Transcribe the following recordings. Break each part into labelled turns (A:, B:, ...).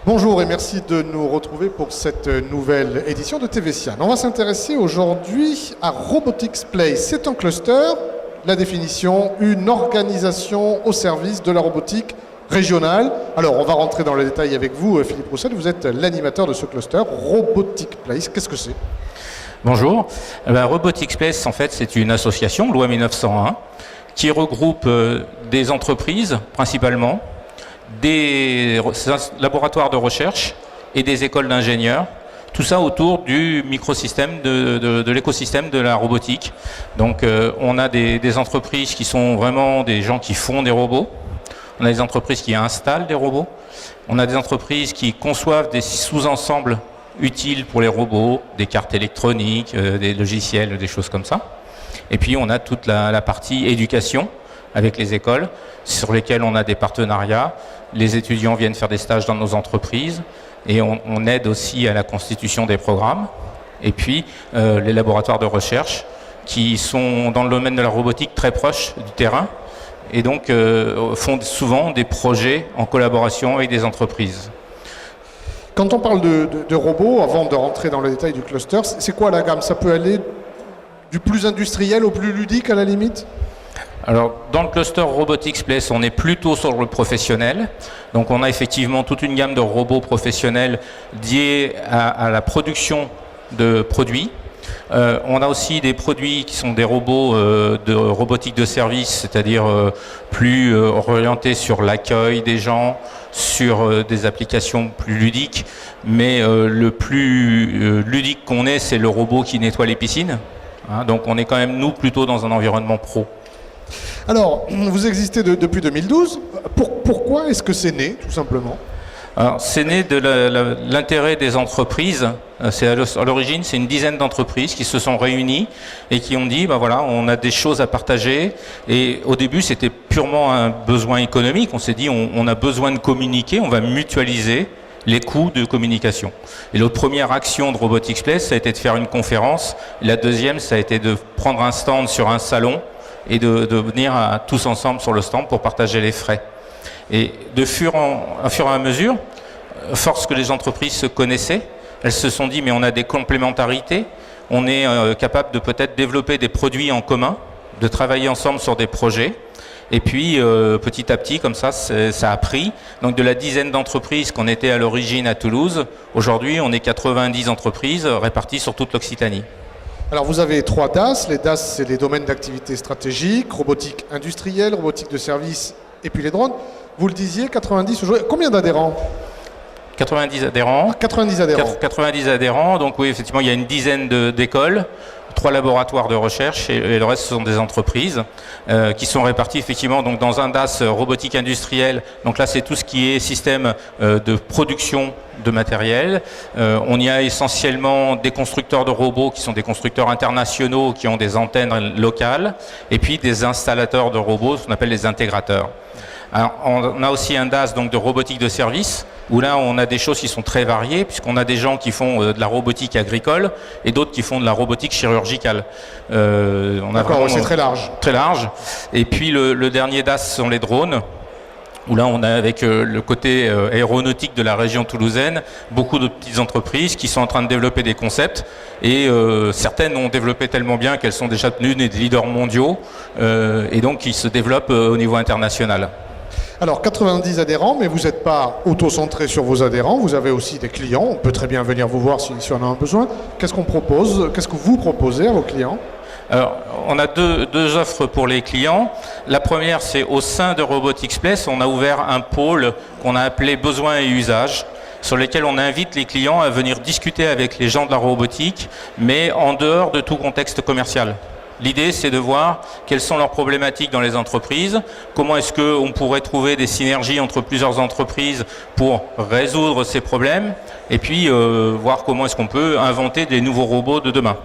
A: Bonjour et merci de nous retrouver pour cette nouvelle édition de TVCian. On va s'intéresser aujourd'hui à Robotics Place. C'est un cluster, la définition, une organisation au service de la robotique régionale. Alors, on va rentrer dans le détail avec vous, Philippe Roussel. Vous êtes l'animateur de ce cluster, Robotics Place. Qu'est-ce que c'est?
B: Bonjour. Robotics Place, en fait, c'est une association, loi 1901, qui regroupe des entreprises, principalement, des laboratoires de recherche et des écoles d'ingénieurs. Tout ça autour du microsystème, de l'écosystème de la robotique. Donc, on a des entreprises qui sont vraiment des gens qui font des robots. On a des entreprises qui installent des robots. On a des entreprises qui conçoivent des sous-ensembles utiles pour les robots, des cartes électroniques, des logiciels, des choses comme ça. Et puis on a toute la partie éducation avec les écoles, sur lesquelles on a des partenariats. Les étudiants viennent faire des stages dans nos entreprises et on aide aussi à la constitution des programmes. Et puis les laboratoires de recherche qui sont dans le domaine de la robotique très proches du terrain et donc font souvent des projets en collaboration avec des entreprises.
A: Quand on parle de robots, avant de rentrer dans le détail du cluster, c'est quoi la gamme? Ça peut aller du plus industriel au plus ludique à la limite?
B: Alors, dans le cluster Robotics Place, on est plutôt sur le professionnel. Donc, on a effectivement toute une gamme de robots professionnels liés à la production de produits. On a aussi des produits qui sont des robots de robotique de service, c'est-à-dire plus orientés sur l'accueil des gens, sur des applications plus ludiques. Mais le plus ludique qu'on ait, c'est le robot qui nettoie les piscines. Donc, on est quand même, nous, plutôt dans un environnement pro.
A: Alors, vous existez depuis 2012. Pourquoi est-ce que c'est né, tout simplement?
B: Alors, c'est né de l'intérêt des entreprises. À l'origine, c'est une dizaine d'entreprises qui se sont réunies et qui ont dit, ben voilà, on a des choses à partager. Et au début, c'était purement un besoin économique. On s'est dit, on a besoin de communiquer, on va mutualiser les coûts de communication. Et notre première action de Robotics Place, ça a été de faire une conférence. La deuxième, ça a été de prendre un stand sur un salon et de venir tous ensemble sur le stand pour partager les frais. Et à fur et à mesure, force que les entreprises se connaissaient, elles se sont dit mais on a des complémentarités, on est capable de peut-être développer des produits en commun, de travailler ensemble sur des projets. Et puis petit à petit, comme ça a pris. Donc de la dizaine d'entreprises qu'on était à l'origine à Toulouse, aujourd'hui on est 90 entreprises réparties sur toute l'Occitanie.
A: Alors vous avez 3 DAS. Les DAS, c'est les domaines d'activité stratégique, robotique industrielle, robotique de service et puis les drones. Vous le disiez, 90 aujourd'hui. Combien d'adhérents?
B: 90 adhérents.
A: 90 adhérents.
B: 90 adhérents. Donc oui, effectivement, il y a une dizaine d'écoles, 3 laboratoires de recherche et le reste ce sont des entreprises qui sont réparties effectivement donc dans un DAS robotique industrielle. Donc là, c'est tout ce qui est système de production de matériel. On y a essentiellement des constructeurs de robots qui sont des constructeurs internationaux qui ont des antennes locales et puis des installateurs de robots, ce qu'on appelle les intégrateurs. Alors, on a aussi un DAS donc de robotique de service où là on a des choses qui sont très variées puisqu'on a des gens qui font de la robotique agricole et d'autres qui font de la robotique chirurgicale.
A: D'accord, c'est très large.
B: Très large. Et puis le dernier DAS sont les drones où là on a avec le côté aéronautique de la région toulousaine beaucoup de petites entreprises qui sont en train de développer des concepts et certaines ont développé tellement bien qu'elles sont déjà devenues des leaders mondiaux et donc qui se développent au niveau international.
A: Alors 90 adhérents, mais vous n'êtes pas auto-centré sur vos adhérents, vous avez aussi des clients, on peut très bien venir vous voir si on a un besoin. Qu'est-ce qu'on propose? Qu'est-ce que vous proposez à vos clients?
B: Alors, on a deux offres pour les clients. La première, c'est au sein de Robotics Place, on a ouvert un pôle qu'on a appelé besoins et usages, sur lesquels on invite les clients à venir discuter avec les gens de la robotique, mais en dehors de tout contexte commercial. L'idée, c'est de voir quelles sont leurs problématiques dans les entreprises, comment est-ce qu'on pourrait trouver des synergies entre plusieurs entreprises pour résoudre ces problèmes, et puis voir comment est-ce qu'on peut inventer des nouveaux robots de demain.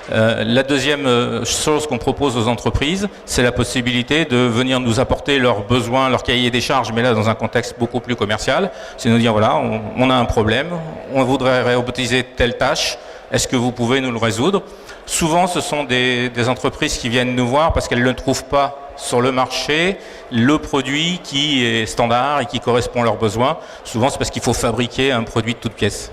B: La deuxième chose qu'on propose aux entreprises, c'est la possibilité de venir nous apporter leurs besoins, leur cahier des charges, mais là dans un contexte beaucoup plus commercial. C'est nous dire, voilà, on a un problème, on voudrait robotiser telle tâche, est-ce que vous pouvez nous le résoudre? Souvent, ce sont des entreprises qui viennent nous voir parce qu'elles ne trouvent pas sur le marché le produit qui est standard et qui correspond à leurs besoins. Souvent, c'est parce qu'il faut fabriquer un produit de toute pièce.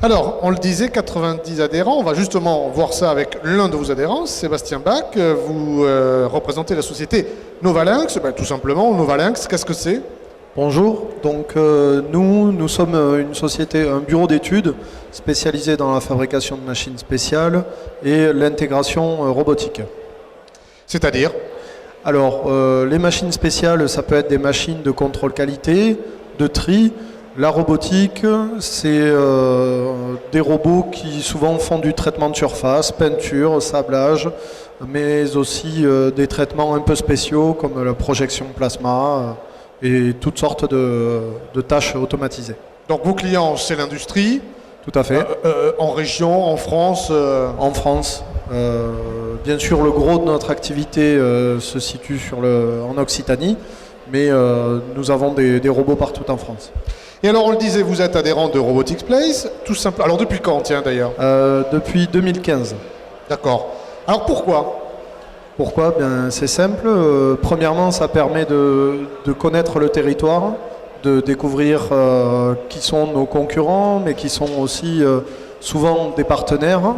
A: Alors, on le disait, 90 adhérents. On va justement voir ça avec l'un de vos adhérents, Sébastien Bach. Vous représentez la société Novalinx. Tout simplement, Novalinx, qu'est-ce que c'est ?
C: Bonjour, donc nous sommes une société, un bureau d'études spécialisé dans la fabrication de machines spéciales et l'intégration robotique.
A: C'est-à-dire ?
C: Alors, les machines spéciales, ça peut être des machines de contrôle qualité, de tri. La robotique, c'est des robots qui souvent font du traitement de surface, peinture, sablage, mais aussi des traitements un peu spéciaux comme la projection plasma et toutes sortes de tâches automatisées.
A: Donc vos clients, c'est l'industrie ?
C: Tout à fait.
A: En région, en France
C: En France. Bien sûr, le gros de notre activité se situe en Occitanie, mais nous avons des robots partout en France.
A: Et alors, on le disait, vous êtes adhérent de Robotics Place, tout simplement. Alors, depuis quand, tiens, d'ailleurs ?
C: Depuis 2015.
A: D'accord. Alors, pourquoi ?
C: Pourquoi ? Bien, c'est simple. Premièrement, ça permet de connaître le territoire, de découvrir qui sont nos concurrents, mais qui sont aussi souvent des partenaires,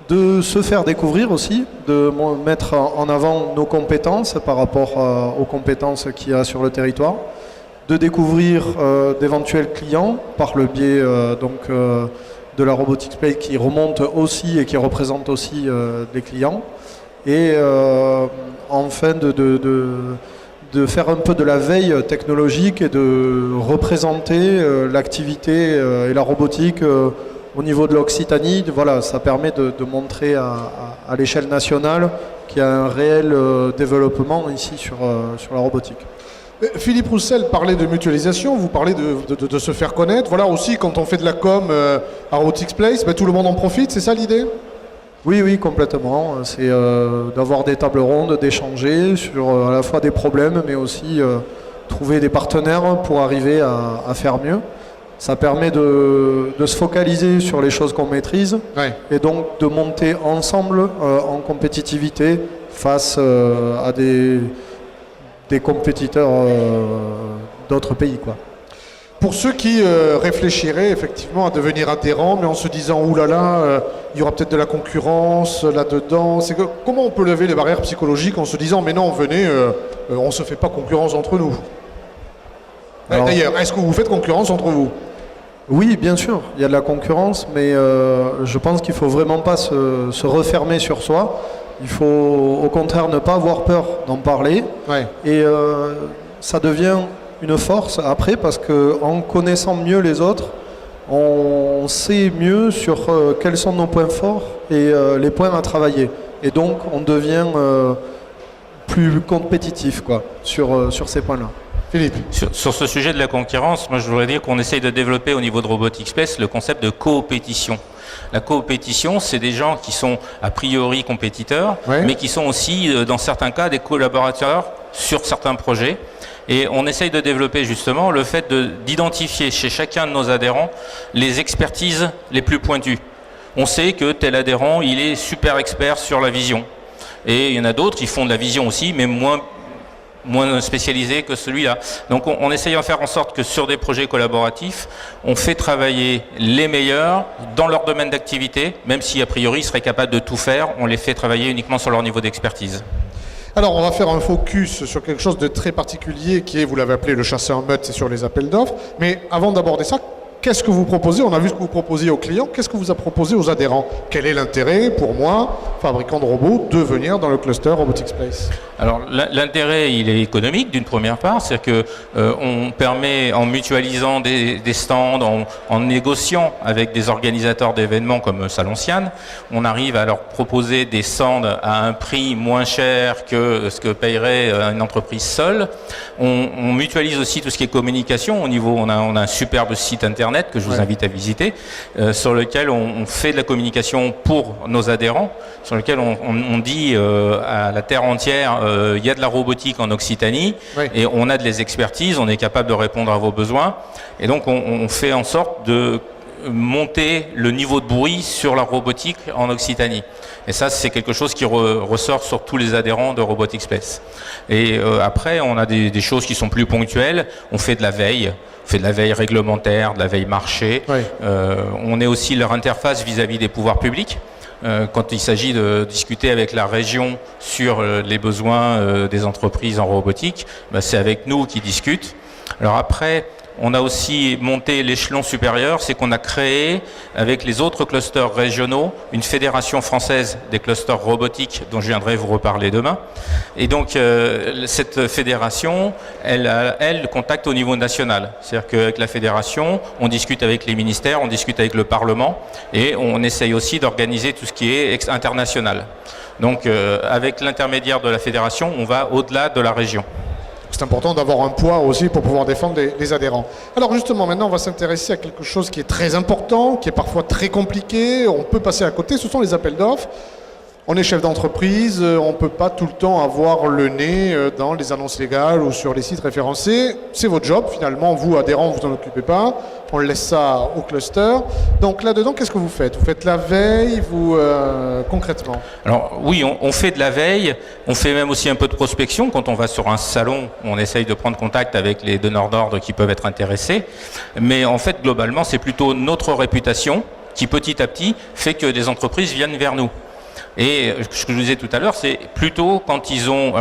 C: de se faire découvrir aussi, de mettre en avant nos compétences par rapport aux compétences qu'il y a sur le territoire, de découvrir d'éventuels clients par le biais de la Robotics Place qui remonte aussi et qui représente aussi des clients, et enfin de faire un peu de la veille technologique et de représenter l'activité et la robotique au niveau de l'Occitanie. Voilà, ça permet de montrer à l'échelle nationale qu'il y a un réel développement ici sur la robotique.
A: Philippe Roussel parlait de mutualisation, vous parlez de se faire connaître. Voilà aussi, quand on fait de la com à Robotics Place, tout le monde en profite, c'est ça l'idée ?
C: Oui, complètement. C'est d'avoir des tables rondes, d'échanger sur à la fois des problèmes, mais aussi trouver des partenaires pour arriver à faire mieux. Ça permet de se focaliser sur les choses qu'on maîtrise, ouais, et donc de monter ensemble en compétitivité face à des compétiteurs d'autres pays, quoi.
A: Pour ceux qui réfléchiraient effectivement à devenir adhérents, mais en se disant « oulala, il y aura peut-être de la concurrence là-dedans », comment on peut lever les barrières psychologiques en se disant « mais non, venez, on ne se fait pas concurrence entre nous ». D'ailleurs, est-ce que vous faites concurrence entre vous ?
C: Oui, bien sûr, il y a de la concurrence, mais je pense qu'il ne faut vraiment pas se refermer sur soi. Il faut au contraire ne pas avoir peur d'en parler, ouais, et ça devient une force après parce qu'en connaissant mieux les autres, on sait mieux sur quels sont nos points forts et les points à travailler. Et donc on devient plus compétitif, quoi, sur ces points-là.
A: Philippe.
B: Sur ce sujet de la concurrence, moi je voudrais dire qu'on essaye de développer au niveau de Robotics Place le concept de coopétition. La coopétition, c'est des gens qui sont a priori compétiteurs, ouais, mais qui sont aussi, dans certains cas, des collaborateurs sur certains projets. Et on essaye de développer justement le fait d'identifier chez chacun de nos adhérents les expertises les plus pointues. On sait que tel adhérent, il est super expert sur la vision. Et il y en a d'autres qui font de la vision aussi, mais moins spécialisé que celui-là. Donc on essaye de faire en sorte que sur des projets collaboratifs, on fait travailler les meilleurs dans leur domaine d'activité, même si a priori ils seraient capables de tout faire, on les fait travailler uniquement sur leur niveau d'expertise.
A: Alors on va faire un focus sur quelque chose de très particulier qui est, vous l'avez appelé le chasseur meute, c'est sur les appels d'offres. Mais avant d'aborder ça, qu'est-ce que vous proposez ? On a vu ce que vous proposiez aux clients. Qu'est-ce que vous a proposé aux adhérents ? Quel est l'intérêt pour moi, fabricant de robots, de venir dans le cluster Robotics Place ?
B: Alors l'intérêt, il est économique d'une première part, c'est-à-dire qu'on permet, en mutualisant des stands, en négociant avec des organisateurs d'événements comme Salonciane, on arrive à leur proposer des stands à un prix moins cher que ce que payerait une entreprise seule. On mutualise aussi tout ce qui est communication. Au niveau, on a un superbe site internet que je vous invite à visiter, sur lequel on fait de la communication pour nos adhérents, sur lequel on dit à la terre entière il y a de la robotique en Occitanie, oui, et on a de les expertises, on est capable de répondre à vos besoins, et donc on fait en sorte de monter le niveau de bruit sur la robotique en Occitanie. Et ça, c'est quelque chose qui ressort sur tous les adhérents de Robotics Place. Et après, on a des choses qui sont plus ponctuelles. On fait de la veille. On fait de la veille réglementaire, de la veille marché.
A: Oui.
B: On est aussi leur interface vis-à-vis des pouvoirs publics. Quand il s'agit de discuter avec la région sur les besoins des entreprises en robotique, c'est avec nous qu'ils discutent. Alors après, on a aussi monté l'échelon supérieur, c'est qu'on a créé avec les autres clusters régionaux une fédération française des clusters robotiques dont je viendrai vous reparler demain. Et donc cette fédération, elle contacte au niveau national. C'est-à-dire qu'avec la fédération, on discute avec les ministères, on discute avec le Parlement et on essaye aussi d'organiser tout ce qui est international. Donc avec l'intermédiaire de la fédération, on va au-delà de la région.
A: C'est important d'avoir un poids aussi pour pouvoir défendre les adhérents. Alors justement, maintenant, on va s'intéresser à quelque chose qui est très important, qui est parfois très compliqué. On peut passer à côté, ce sont les appels d'offres. On est chef d'entreprise, on ne peut pas tout le temps avoir le nez dans les annonces légales ou sur les sites référencés. C'est votre job, finalement, vous, adhérents, vous n'en occupez pas. On laisse ça au cluster. Donc là-dedans, qu'est-ce que vous faites? Vous faites la veille, concrètement?
B: Alors oui, on fait de la veille, on fait même aussi un peu de prospection. Quand on va sur un salon, on essaye de prendre contact avec les donneurs d'ordre qui peuvent être intéressés. Mais en fait, globalement, c'est plutôt notre réputation qui, petit à petit, fait que des entreprises viennent vers nous. Et ce que je vous disais tout à l'heure, c'est plutôt quand ils ont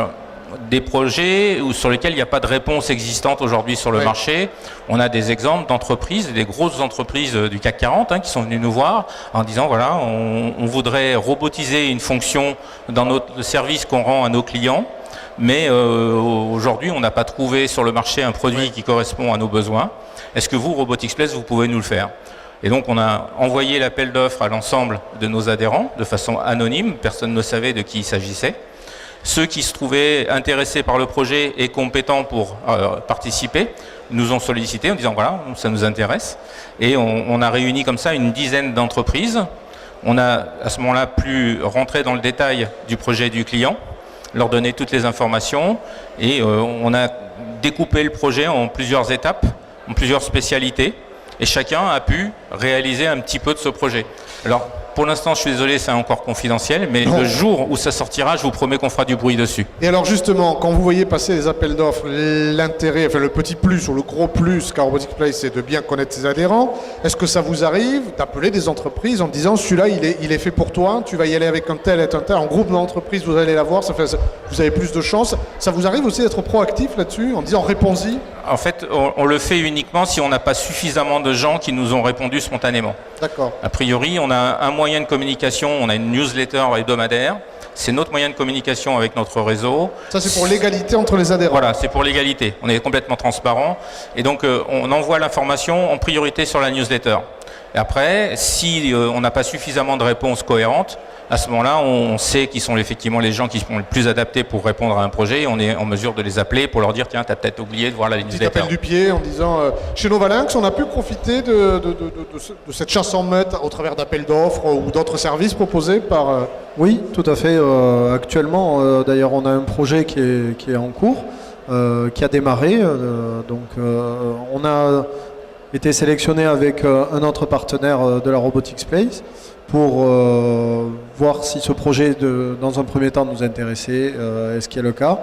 B: des projets sur lesquels il n'y a pas de réponse existante aujourd'hui sur le marché. On a des exemples d'entreprises, des grosses entreprises du CAC 40 qui sont venues nous voir en disant voilà, on voudrait robotiser une fonction dans le service qu'on rend à nos clients, mais aujourd'hui on n'a pas trouvé sur le marché un produit qui correspond à nos besoins. Est-ce que vous, Robotics Place, vous pouvez nous le faire? Et donc on a envoyé l'appel d'offres à l'ensemble de nos adhérents de façon anonyme, personne ne savait de qui il s'agissait. Ceux qui se trouvaient intéressés par le projet et compétents pour participer nous ont sollicité en disant voilà, ça nous intéresse. Et on a réuni comme ça une dizaine d'entreprises. On a à ce moment-là pu rentrer dans le détail du projet du client, leur donner toutes les informations et on a découpé le projet en plusieurs étapes, en plusieurs spécialités. Et chacun a pu réaliser un petit peu de ce projet. Alors, pour l'instant, je suis désolé, c'est encore confidentiel, mais le jour où ça sortira, je vous promets qu'on fera du bruit dessus.
A: Et alors justement, quand vous voyez passer les appels d'offres, l'intérêt, enfin le petit plus ou le gros plus qu'a Robotics Place, c'est de bien connaître ses adhérents. Est-ce que ça vous arrive d'appeler des entreprises en disant celui-là, il est fait pour toi, tu vas y aller avec un tel et un tel, en groupe d'entreprises, vous allez l'avoir, vous avez plus de chance. Ça vous arrive aussi d'être proactif là-dessus, en disant réponds-y?
B: En fait, on le fait uniquement si on n'a pas suffisamment de gens qui nous ont répondu spontanément.
A: D'accord.
B: A priori, on a un moyen de communication, on a une newsletter hebdomadaire. C'est notre moyen de communication avec notre réseau.
A: Ça, c'est pour l'égalité entre les adhérents.
B: Voilà, c'est pour l'égalité. On est complètement transparent. Et donc, on envoie l'information en priorité sur la newsletter. Et après, si on n'a pas suffisamment de réponses cohérentes, à ce moment-là, on sait qui sont effectivement les gens qui sont les plus adaptés pour répondre à un projet et on est en mesure de les appeler pour leur dire tiens, tu as peut-être oublié de voir la newsletter.
A: Petit appel du pied en disant chez Novalinx, on a pu profiter de cette chasse en meute au travers d'appels d'offres ou d'autres services proposés par...
C: Oui, tout à fait. Actuellement, d'ailleurs, on a un projet qui est en cours, qui a démarré. On a été sélectionné avec un autre partenaire de la Robotics Place pour voir si ce projet, dans un premier temps, nous intéressait, est-ce qu'il y a le cas.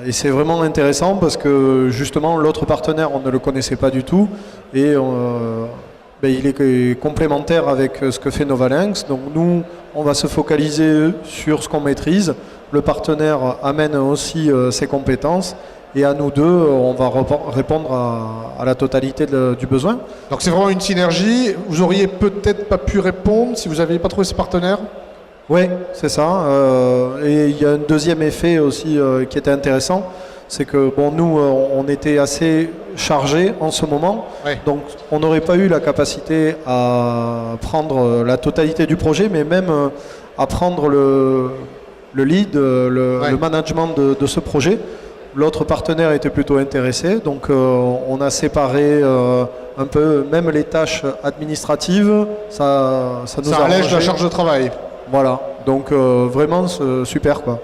C: Et c'est vraiment intéressant parce que justement, l'autre partenaire, on ne le connaissait pas du tout et il est complémentaire avec ce que fait Novalinx. Donc nous, on va se focaliser sur ce qu'on maîtrise. Le partenaire amène aussi ses compétences. Et à nous deux, on va répondre à la totalité du besoin.
A: Donc c'est vraiment une synergie. Vous auriez peut-être pas pu répondre si vous n'aviez pas trouvé ces partenaires?
C: Oui, c'est ça. Et il y a un deuxième effet aussi qui était intéressant. C'est que nous, on était assez chargés en ce moment.
A: Ouais.
C: Donc on n'aurait pas eu la capacité à prendre la totalité du projet, mais même à prendre le lead, le management de ce projet. L'autre partenaire était plutôt intéressé, donc on a séparé un peu, même les tâches administratives, ça nous
A: allège
C: arrangeait.
A: la charge de travail.
C: Voilà, donc vraiment super quoi.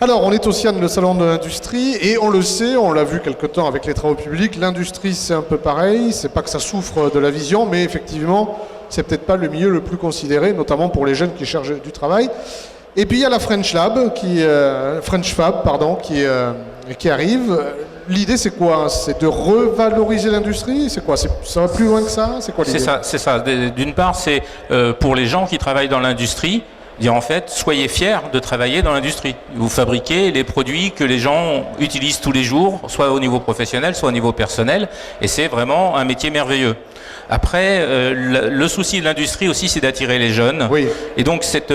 A: Alors, on est au CIAN, le salon de l'industrie, et on le sait, on l'a vu quelque temps avec les travaux publics, l'industrie c'est un peu pareil, c'est pas que ça souffre de la vision, mais effectivement, c'est peut-être pas le milieu le plus considéré, notamment pour les jeunes qui cherchent du travail. Et puis il y a la French Fab, qui arrive. L'idée c'est quoi? C'est de revaloriser l'industrie? C'est quoi? Ça va plus loin que ça? C'est quoi l'idée?
B: C'est ça. D'une part, c'est pour les gens qui travaillent dans l'industrie, dire en fait, soyez fiers de travailler dans l'industrie. Vous fabriquez les produits que les gens utilisent tous les jours, soit au niveau professionnel, soit au niveau personnel, et c'est vraiment un métier merveilleux. Après, le souci de l'industrie aussi, c'est d'attirer les jeunes.
A: Oui.
B: Et donc cette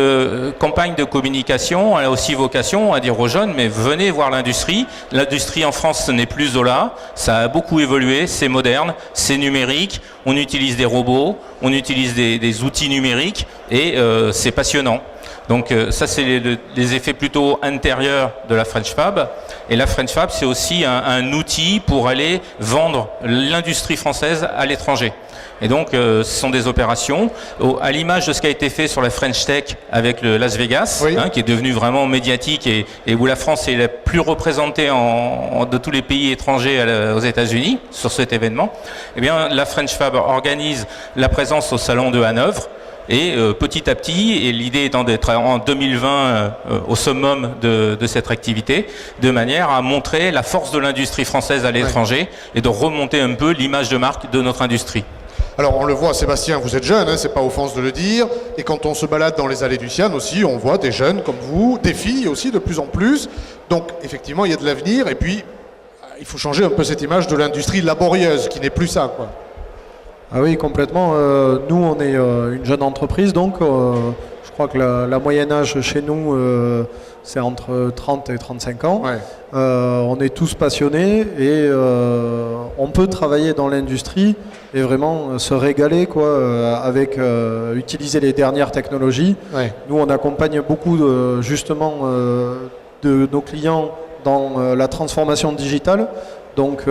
B: campagne de communication, elle a aussi vocation à dire aux jeunes, mais venez voir l'industrie. L'industrie en France, ce n'est plus Zola. Ça a beaucoup évolué, c'est moderne, c'est numérique. On utilise des robots, on utilise des outils numériques et c'est passionnant. Donc ça, c'est les effets plutôt intérieurs de la French Fab. Et la French Fab, c'est aussi un outil pour aller vendre l'industrie française à l'étranger. Et donc, ce sont des opérations, à l'image de ce qui a été fait sur la French Tech avec le Las Vegas,
A: oui.
B: Qui est devenu vraiment médiatique et où la France est la plus représentée de tous les pays étrangers aux États-Unis sur cet événement. Eh bien, la French Fab organise la présence au Salon de Hanovre. Et petit à petit, et l'idée étant d'être en 2020 au summum de cette activité, de manière à montrer la force de l'industrie française à l'étranger et de remonter un peu l'image de marque de notre industrie.
A: Alors on le voit, Sébastien, vous êtes jeune, hein, c'est pas offense de le dire, et quand on se balade dans les allées du CIAN aussi, on voit des jeunes comme vous, des filles aussi de plus en plus, donc effectivement il y a de l'avenir, et puis il faut changer un peu cette image de l'industrie laborieuse, qui n'est plus ça, quoi.
C: Ah oui, complètement. Nous, on est une jeune entreprise, donc je crois que la moyenne âge chez nous, c'est entre 30 et 35 ans.
A: Ouais.
C: On est tous passionnés et on peut travailler dans l'industrie et vraiment se régaler, quoi, avec utiliser les dernières technologies.
A: Ouais.
C: Nous, on accompagne beaucoup justement de nos clients dans la transformation digitale. Donc,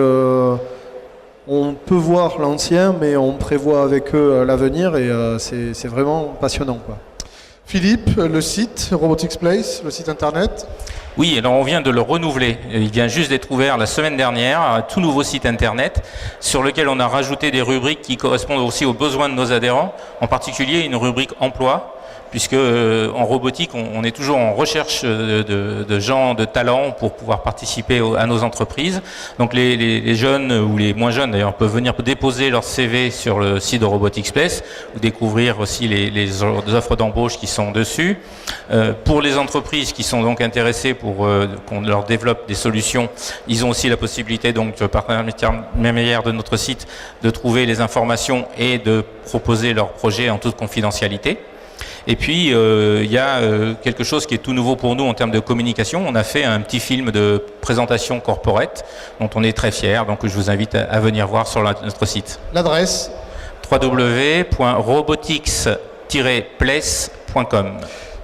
C: on peut voir l'ancien, mais on prévoit avec eux l'avenir et c'est vraiment passionnant, quoi.
A: Philippe, le site Robotics Place, le site internet?
B: Oui, alors on vient de le renouveler. Il vient juste d'être ouvert la semaine dernière, un tout nouveau site internet sur lequel on a rajouté des rubriques qui correspondent aussi aux besoins de nos adhérents, en particulier une rubrique emploi, puisque en robotique, on est toujours en recherche de gens, de talents pour pouvoir participer à nos entreprises. Donc les jeunes ou les moins jeunes d'ailleurs peuvent venir déposer leur CV sur le site de Robotics Place ou découvrir aussi les offres d'embauche qui sont dessus. Pour les entreprises qui sont donc intéressées pour qu'on leur développe des solutions, ils ont aussi la possibilité donc par l'intermédiaire de notre site de trouver les informations et de proposer leurs projets en toute confidentialité. Et puis, il y a quelque chose qui est tout nouveau pour nous en termes de communication. On a fait un petit film de présentation corporate dont on est très fiers. Donc, je vous invite à venir voir sur notre site.
A: L'adresse?
B: www.robotics-place.com.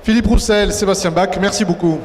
A: Philippe Roussel, Sébastien Bach, merci beaucoup.